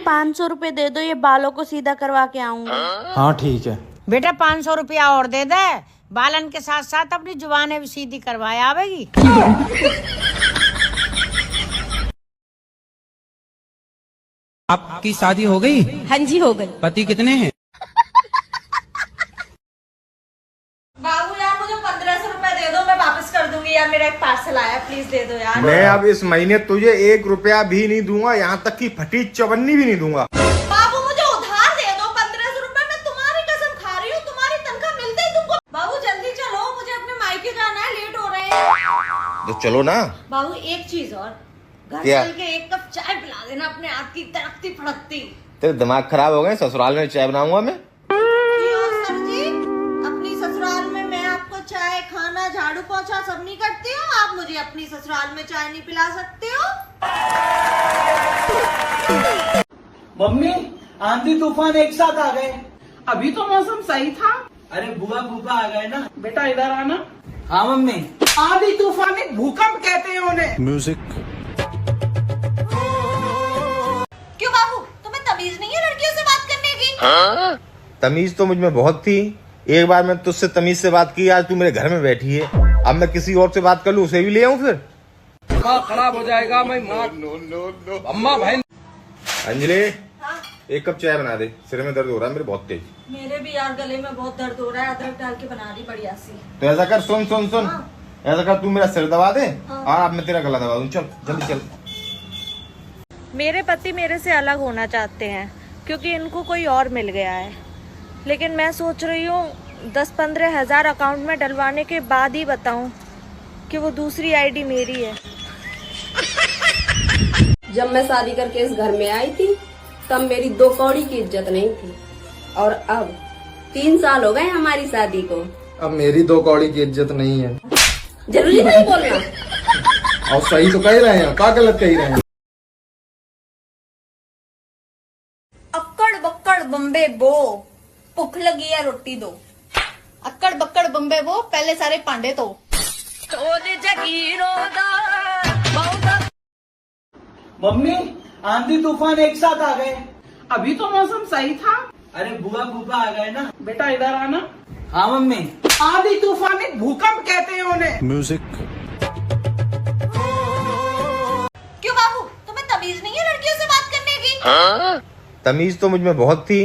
500 रुपए दे दो, ये बालों को सीधा करवा के आऊंगी। हाँ ठीक है बेटा 500 रुपया और दे दे, बालन के साथ साथ अपनी जुबानें भी सीधी करवाए आवेगी। आपकी शादी हो गई? हाँ जी हो गई। पति कितने हैं? बाबू यार मुझे 1500 रुपए दे दो, मैं वापस कर दूंगी यार, मेरा एक पार्सल आया, प्लीज दे दो यार। मैं अब इस महीने तुझे 1 रुपया भी नहीं दूंगा, यहाँ तक कि फटी चवन्नी भी नहीं दूंगा। बाबू मुझे उधार दे दो 1500 रुपए, मैं तुम्हारी कसम खा रही हूँ, तुम्हारी तनख्वाह मिलते ही तुमको। बाबू जल्दी चलो, मुझे अपने मायके जाना है, लेट हो रहे हैं। तो चलो ना। बाबू एक चीज और, घर क्या? चल के 1 कप चाय पिला देना अपने हाथ की तड़कती फड़कती। तेरे दिमाग खराब हो गए, ससुराल में चाय बनाऊंगा मैं। सर जी, अपनी ससुराल में मैं आपको चाय, खाना, झाड़ू पोछा सब नहीं करती हूँ, आप मुझे अपनी ससुराल में चाय नहीं पिला सकते हो। मम्मी आंधी तूफान एक साथ आ गए। अभी तो मौसम सही था। अरे बुआ फूफा आ गए ना। बेटा इधर आना। हाँ मम्मी। आंधी तूफान एक भूकंप कहते हैं उन्हें। म्यूजिक। क्यों बाबू, तुम्हें तमीज नहीं है लड़कियों से बात करने की? तमीज तो मुझ में बहुत थी, एक बार मैं तुझसे तमीज से बात की, आज तू मेरे घर में बैठी है, अब मैं किसी और से बात कर लूँ, उसे भी ले आऊँ फिर? खराब हो जाएगा। मैं अम्मा भाई। अंजलि हाँ? 1 कप चाय बना दे, सिर में दर्द हो रहा है मेरे बहुत तेज। मेरे भी यार गले में बहुत दर्द हो रहा है, अदरक डाल के बना दी बढ़िया सी। तो ऐसा कर, सुन सुन सुन, हाँ। ऐसा कर, तू मेरा सिर दबा दे हाँ। और अब मैं तेरा गला दबा दूं। चल जल्दी चल। मेरे पति मेरे से अलग होना चाहते हैं क्योंकि इनको कोई और मिल गया है, लेकिन मैं सोच रही हूँ 10-15 हजार अकाउंट में डलवाने के बाद ही बताऊं कि वो दूसरी आईडी मेरी है। जब मैं शादी करके इस घर में आई थी तब मेरी 2 कौड़ी की इज्जत नहीं थी, और अब 3 साल हो गए हमारी शादी को, अब मेरी 2 कौड़ी की इज्जत नहीं है। जरूरी नहीं बोलना। और सही तो कह रहे हैं, क्या गलत कह रहे हैं? अक्कड़ बक्कड़ बम्बे बो, भुख लगी है रोटी दो। अक्कड़ बक्कड़ बम्बे बो, पहले सारे पांडे तो। मम्मी आंधी तूफान एक साथ आ गए। अभी तो मौसम सही था। अरे बुआ फूफा आ गए ना। बेटा इधर आना। हाँ मम्मी। आंधी तूफान एक भूकंप कहते हैं उन्हें। म्यूजिक। क्यों बाबू, तुम्हें तमीज नहीं है लड़कियों से बात करने की? तमीज तो मुझ में बहुत थी,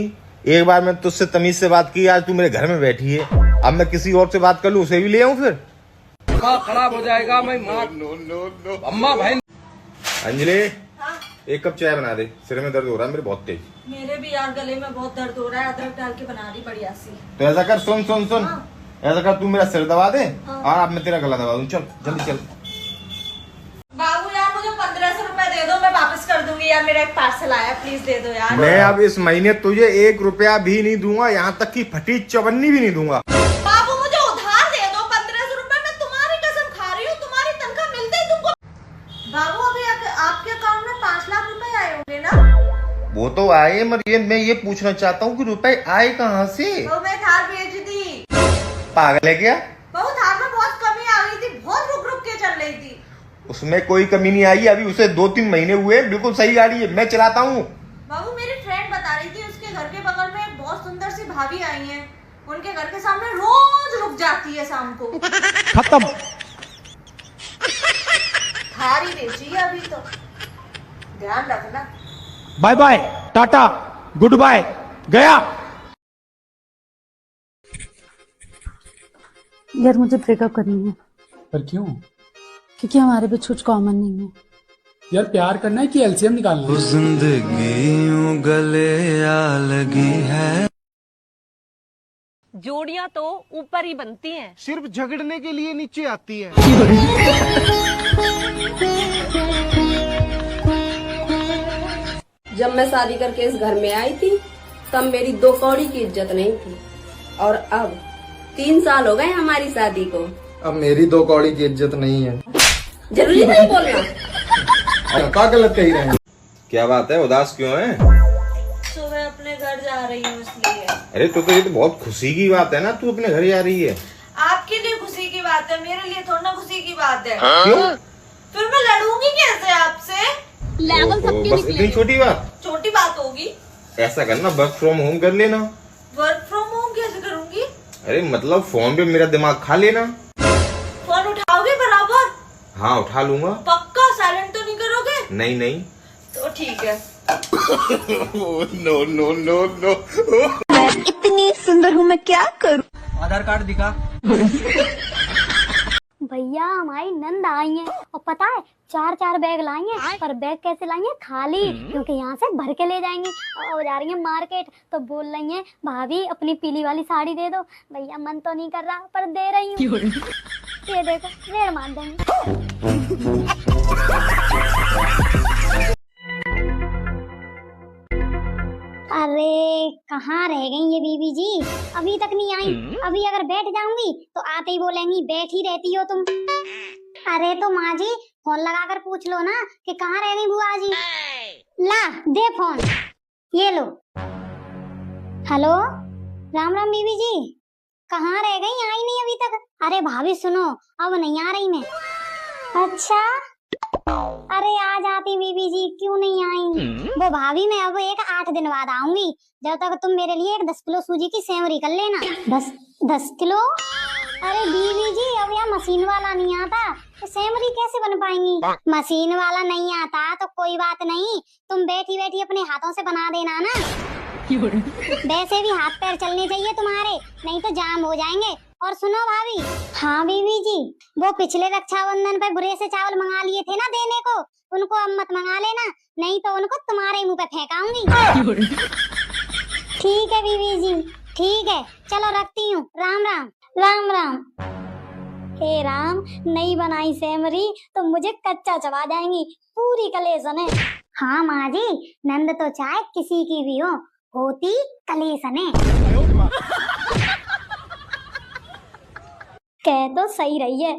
एक बार मैं तुझसे तमीज से बात की, आज तू मेरे घर में बैठी है, अब मैं किसी और से बात कर लूँ, उसे भी ले आऊँ फिर? खराब हो जाएगा। मैं अम्मा भाई। अंजलि हाँ? 1 कप चाय बना दे, सिर में दर्द हो रहा है मेरे बहुत तेज। मेरे भी यार गले में बहुत दर्द हो रहा है, अदरक डाल के बना दी बढ़िया सी। तो ऐसा कर, सुन सुन सुन, हाँ। ऐसा कर, तू मेरा सिर दबा दे हाँ। और अब मैं तेरा गला दबा दूं। चल जल्दी चल। बाबू यार मुझे 1500 रुपए दे दो, मैं वापस कर दूंगी यार, मेरा एक पार्सल आया, प्लीज दे दो यार। मैं अब इस महीने तुझे 1 रुपया भी नहीं दूंगा, यहाँ तक कि फटी चवन्नी भी नहीं दूंगा। बाबू मुझे उधार दे दो 1500 रुपए, मैं तुम्हारी कसम खा रही हूँ, तुम्हारी तनख्वाह मिलते ही तुमको। बाबू अभी आपके अकाउंट में 5 लाख रुपए आए होंगे ना? वो तो आए, मगर मैं ये पूछना चाहता हूँ कि रुपए आए कहाँ से? तो मैं थार भेज दी। पागल है क्या? बाबू थार में बहुत कमी आ गई थी, बहुत रुक रुक के चल रही थी। उसमें कोई कमी नहीं आई, अभी उसे 2-3 महीने हुए, बिल्कुल सही गाड़ी है, मैं चलाता हूँ। बाबू मेरी फ्रेंड बता रही थी उसके घर के बगल में एक बहुत सुंदर सी भाभी आई है, उनके घर के सामने रोज रुक जाती है शाम को। खत्म। थार ही बेची है अभी तो, ध्यान रखना। Bye bye, tata, goodbye, गया। यार मुझे ब्रेकअप करनी है। पर क्यों? क्योंकि हमारे बीच कुछ कॉमन नहीं है। यार प्यार करना है कि एलसीएम निकालना है? जिंदगी यूं गले आ लगी है। जोड़ियां तो ऊपर ही बनती हैं, सिर्फ झगड़ने के लिए नीचे आती है। जब मैं शादी करके इस घर में आई थी तब मेरी 2 कौड़ी की इज्जत नहीं थी, और अब 3 साल हो गए हमारी शादी को, अब मेरी 2 कौड़ी की इज्जत नहीं है। जरूरी नहीं बोलना। क्या गलत कह रहे हैं? क्या बात है, उदास क्यों है? सुबह अपने घर जा रही हूँ इसलिए। अरे तो ये तो बहुत खुशी की बात है ना, तू अपने घर जा रही है। आपके लिए खुशी की बात है, मेरे लिए थोड़ा ना खुशी की बात है। क्यों? फिर मैं लड़ूंगी कैसे आपसे? लेवल सबके बस इतनी छोटी बात। छोटी बात होगी। ऐसा करना, वर्क फ्रॉम होम कर लेना। वर्क फ्रॉम होम कैसे करूंगी? अरे मतलब फोन पे मेरा दिमाग खा लेना। फोन उठाओगे बराबर? हाँ उठा लूंगा। पक्का? साइलेंट तो नहीं करोगे? नहीं नहीं। तो ठीक है। No no no no. इतनी सुंदर हूँ मैं, क्या करूँ? आधार कार्ड दिखा। भैया हमारी नंद आई है और पता है 4 बैग लाएंगे, पर बैग कैसे लाएंगे? खाली, क्योंकि यहाँ से भर के ले जाएंगे। और जा रही है मार्केट तो बोल रही है भाभी अपनी पीली वाली साड़ी दे दो। भैया मन तो नहीं कर रहा पर दे रही हूँ। ये देखो रेड़ मार देंगे। अरे कहाँ रह गई ये बीबी जी, अभी तक नहीं आई। अभी अगर बैठ जाऊंगी तो आते ही बोलेंगी बैठी रहती हो तुम। अरे तो माँ जी फोन लगाकर पूछ लो ना कि कहाँ रह गई बुआ जी। ला दे फोन, ये लो। हेलो, राम राम बीबी जी, कहाँ रह गई? आई नहीं अभी तक। अरे भाभी सुनो, अब नहीं आ रही मैं। अच्छा, अरे आ जाती बीबी जी, क्यों नहीं आई? वो भाभी मैं अब 8 दिन बाद आऊंगी। जब तक तुम मेरे लिए 10 किलो सूजी की सेवरी कर लेना। 10 किलो? अरे बीबी जी अब यहाँ मशीन वाला नहीं आता तो सेवरी कैसे बन पाएंगी? मशीन वाला नहीं आता तो कोई बात नहीं, तुम बैठी बैठी अपने हाथों से बना देना ना। वैसे भी हाथ पैर चलने चाहिए तुम्हारे, नहीं तो जाम हो जाएंगे। और सुनो भाभी। हाँ बीबी जी, वो पिछले रक्षाबंधन पे बुरे से चावल मंगा लिए थे ना देने को, उनको अब मत मंगा लेना, नहीं तो उनको तुम्हारे मुंह पे फेंकाऊंगी। ठीक है बीबी जी, ठीक है, चलो रखती हूँ। राम राम। राम राम। हे राम, नहीं बनाई सेमरी तो मुझे कच्चा चबा जाएंगी, पूरी कलेसन है। हाँ माँ जी, नंद तो चाहे किसी की भी हो, होती कलेसन है। कह तो सही रही है।